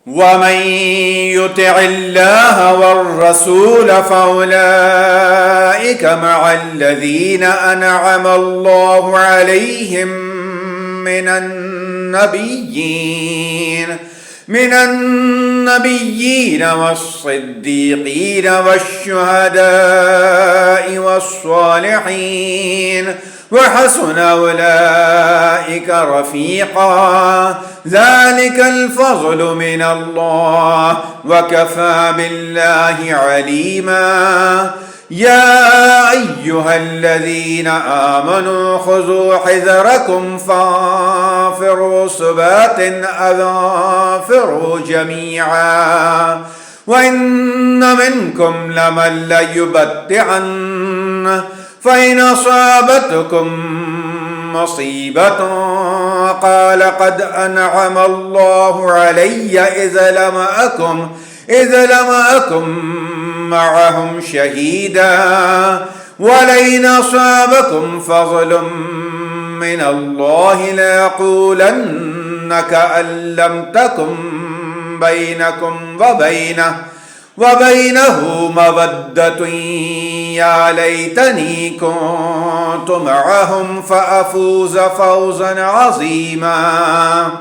ومن يطع الله والرسول فأولئك مع الذين أنعم الله عليهم من النبيين والصديقين والشهداء والصالحين وحسن أولئك رفيقا ذلك الفضل من الله وكفى بالله عليما يا أيها الذين آمنوا خذوا حذركم فانفروا ثبات أو انفروا جميعا وإن منكم لمن ليبطئن فإن أصابتكم مصيبة قال قد أنعم الله علي إذ لم أكن معهم شهيدا ولئن أصابكم فضل من الله ليقولن كأن لم تكن بينكم وبينه مودة يا ليتني كنت معهم فأفوز فوزا عظيما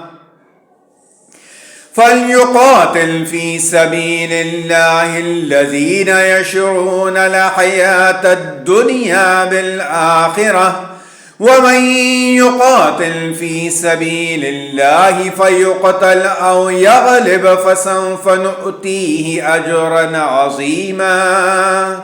فليقاتل في سبيل الله الذين يشرون الحياة الدنيا بالآخرة ومن يقاتل في سبيل الله فيقتل أو يغلب فسوف نؤتيه أجرا عظيما